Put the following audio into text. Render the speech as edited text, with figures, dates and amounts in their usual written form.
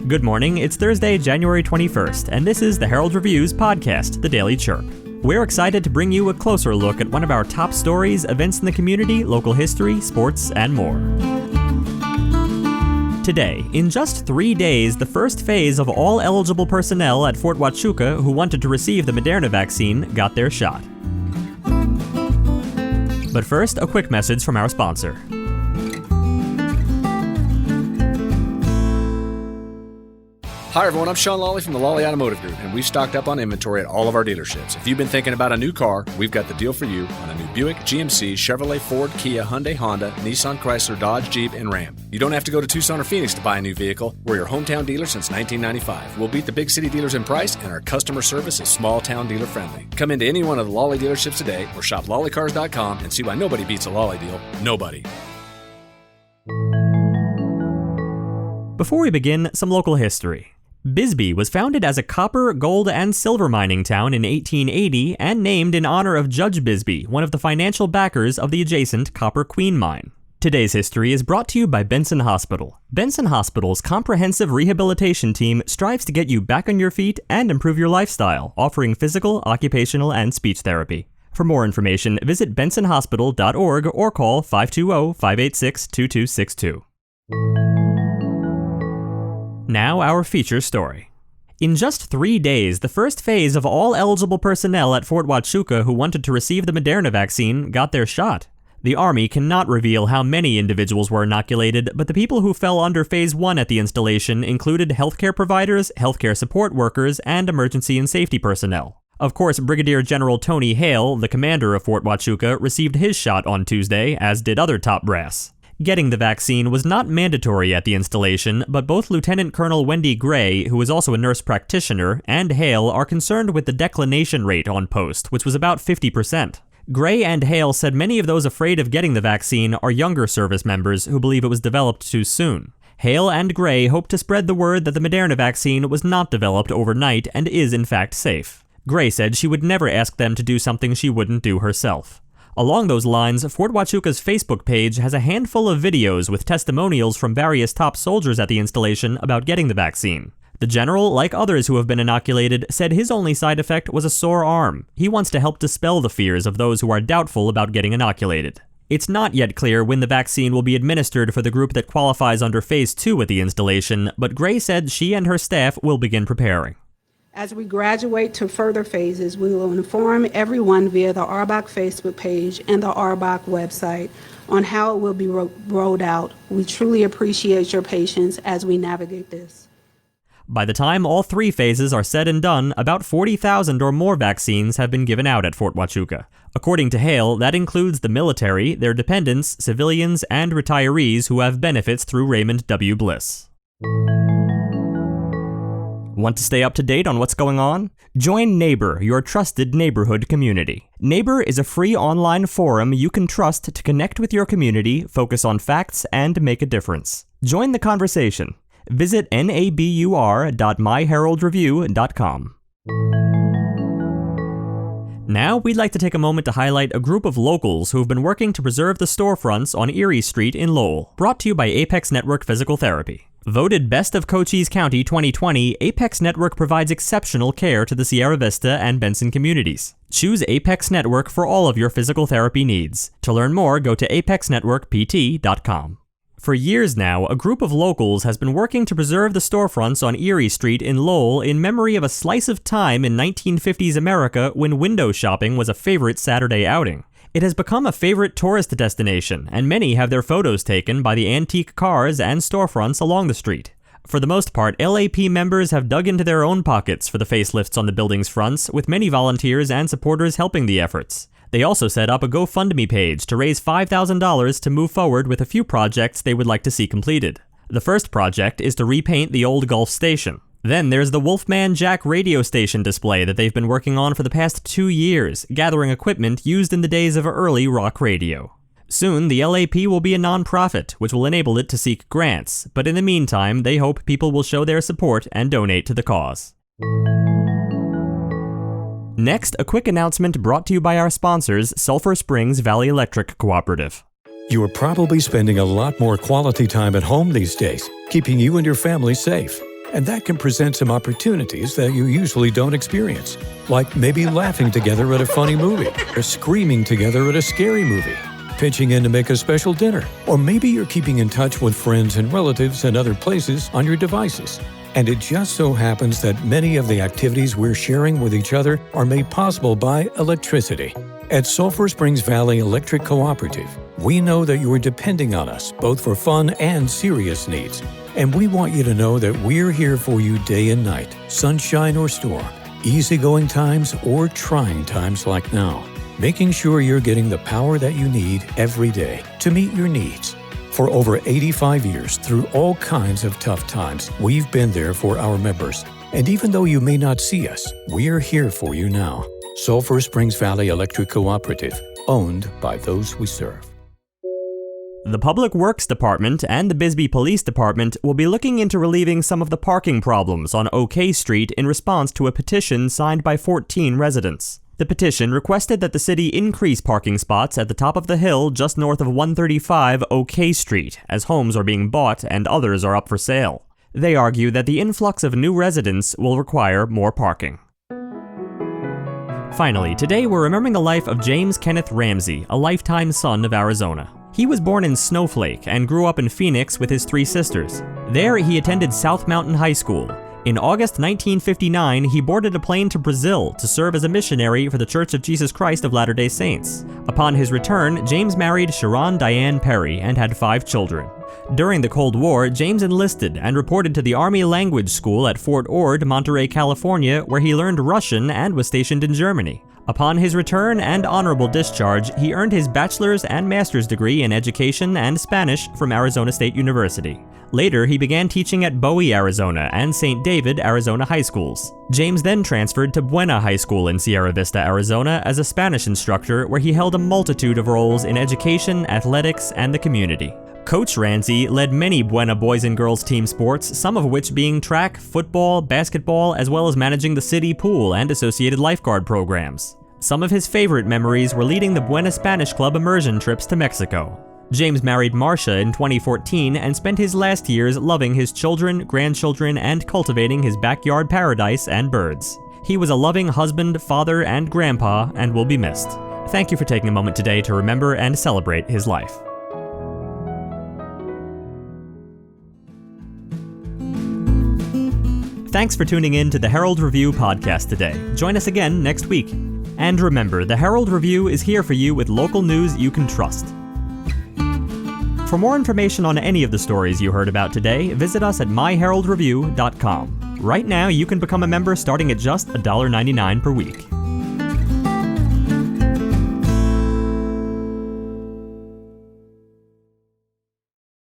Good morning, it's Thursday, January 21st, and this is the Herald Review's podcast, the Daily Chirp. We're excited to bring you a closer look at one of our top stories, events in the community, local history, sports, and more. Today, in just 3 days, the first phase of all eligible personnel at Fort Huachuca who wanted to receive the Moderna vaccine got their shot. But first, a quick message from our sponsor. Hi everyone, I'm Sean Lawley from the Lawley Automotive Group, and we've stocked up on inventory at all of our dealerships. If you've been thinking about a new car, we've got the deal for you on a new Buick, GMC, Chevrolet, Ford, Kia, Hyundai, Honda, Nissan, Chrysler, Dodge, Jeep, and Ram. You don't have to go to Tucson or Phoenix to buy a new vehicle. We're your hometown dealer since 1995. We'll beat the big city dealers in price, and our customer service is small town dealer friendly. Come into any one of the Lawley dealerships today or shop lawleycars.com and see why nobody beats a Lawley deal. Nobody. Before we begin, some local history. Bisbee was founded as a copper, gold, and silver mining town in 1880 and named in honor of Judge Bisbee, one of the financial backers of the adjacent Copper Queen mine. Today's history is brought to you by Benson Hospital. Benson Hospital's comprehensive rehabilitation team strives to get you back on your feet and improve your lifestyle, offering physical, occupational, and speech therapy. For more information, visit bensonhospital.org or call 520-586-2262. Now, our feature story. In just 3 days, the first phase of all eligible personnel at Fort Huachuca who wanted to receive the Moderna vaccine got their shot. The Army cannot reveal how many individuals were inoculated, but the people who fell under Phase 1 at the installation included healthcare providers, healthcare support workers, and emergency and safety personnel. Of course, Brigadier General Tony Hale, the commander of Fort Huachuca, received his shot on Tuesday, as did other top brass. Getting the vaccine was not mandatory at the installation, but both Lieutenant Colonel Wendy Gray, who is also a nurse practitioner, and Hale are concerned with the declination rate on post, which was about 50%. Gray and Hale said many of those afraid of getting the vaccine are younger service members who believe it was developed too soon. Hale and Gray hope to spread the word that the Moderna vaccine was not developed overnight and is in fact safe. Gray said she would never ask them to do something she wouldn't do herself. Along those lines, Fort Huachuca's Facebook page has a handful of videos with testimonials from various top soldiers at the installation about getting the vaccine. The general, like others who have been inoculated, said his only side effect was a sore arm. He wants to help dispel the fears of those who are doubtful about getting inoculated. It's not yet clear when the vaccine will be administered for the group that qualifies under Phase 2 at the installation, but Gray said she and her staff will begin preparing. As we graduate to further phases, we will inform everyone via the RBAC Facebook page and the RBAC website on how it will be rolled out. We truly appreciate your patience as we navigate this. By the time all 3 phases are said and done, about 40,000 or more vaccines have been given out at Fort Huachuca. According to Hale, that includes the military, their dependents, civilians, and retirees who have benefits through Raymond W. Bliss. Want to stay up to date on what's going on? Join Neighbor, your trusted neighborhood community. Neighbor is a free online forum you can trust to connect with your community, focus on facts, and make a difference. Join the conversation. Visit nabur.myheraldreview.com. Now, we'd like to take a moment to highlight a group of locals who have been working to preserve the storefronts on Erie Street in Lowell, brought to you by Apex Network Physical Therapy. Voted Best of Cochise County 2020, Apex Network provides exceptional care to the Sierra Vista and Benson communities. Choose Apex Network for all of your physical therapy needs. To learn more, go to apexnetworkpt.com. For years now, a group of locals has been working to preserve the storefronts on Erie Street in Lowell in memory of a slice of time in 1950s America when window shopping was a favorite Saturday outing. It has become a favorite tourist destination, and many have their photos taken by the antique cars and storefronts along the street. For the most part, LAP members have dug into their own pockets for the facelifts on the building's fronts, with many volunteers and supporters helping the efforts. They also set up a GoFundMe page to raise $5,000 to move forward with a few projects they would like to see completed. The first project is to repaint the old Gulf Station. Then there's the Wolfman Jack radio station display that they've been working on for the past 2 years, gathering equipment used in the days of early rock radio. Soon, the LAP will be a non-profit, which will enable it to seek grants, but in the meantime, they hope people will show their support and donate to the cause. Next, a quick announcement brought to you by our sponsors, Sulphur Springs Valley Electric Cooperative. You are probably spending a lot more quality time at home these days, keeping you and your family safe. And that can present some opportunities that you usually don't experience, like maybe laughing together at a funny movie, or screaming together at a scary movie, pitching in to make a special dinner, or maybe you're keeping in touch with friends and relatives and other places on your devices. And it just so happens that many of the activities we're sharing with each other are made possible by electricity. At Sulphur Springs Valley Electric Cooperative, we know that you are depending on us both for fun and serious needs. And we want you to know that we're here for you day and night, sunshine or storm, easygoing times or trying times like now, making sure you're getting the power that you need every day to meet your needs. For over 85 years, through all kinds of tough times, we've been there for our members. And even though you may not see us, we're here for you now. Sulphur Springs Valley Electric Cooperative, owned by those we serve. The Public Works Department and the Bisbee Police Department will be looking into relieving some of the parking problems on OK Street in response to a petition signed by 14 residents. The petition requested that the city increase parking spots at the top of the hill just north of 135 OK Street, as homes are being bought and others are up for sale. They argue that the influx of new residents will require more parking. Finally, today we're remembering the life of James Kenneth Ramsey, a lifetime son of Arizona. He was born in Snowflake and grew up in Phoenix with his 3 sisters. There, he attended South Mountain High School. In August 1959, he boarded a plane to Brazil to serve as a missionary for the Church of Jesus Christ of Latter-day Saints. Upon his return, James married Sharon Diane Perry and had 5 children. During the Cold War, James enlisted and reported to the Army Language School at Fort Ord, Monterey, California, where he learned Russian and was stationed in Germany. Upon his return and honorable discharge, he earned his bachelor's and master's degree in education and Spanish from Arizona State University. Later, he began teaching at Bowie, Arizona, and St. David, Arizona high schools. James then transferred to Buena High School in Sierra Vista, Arizona, as a Spanish instructor, where he held a multitude of roles in education, athletics, and the community. Coach Ramsey led many Buena boys and girls team sports, some of which being track, football, basketball, as well as managing the city pool and associated lifeguard programs. Some of his favorite memories were leading the Buena Spanish Club immersion trips to Mexico. James married Marcia in 2014 and spent his last years loving his children, grandchildren, and cultivating his backyard paradise and birds. He was a loving husband, father, and grandpa, and will be missed. Thank you for taking a moment today to remember and celebrate his life. Thanks for tuning in to the Herald Review podcast today. Join us again next week. And remember, the Herald Review is here for you with local news you can trust. For more information on any of the stories you heard about today, visit us at myheraldreview.com. Right now, you can become a member starting at just $1.99 per week.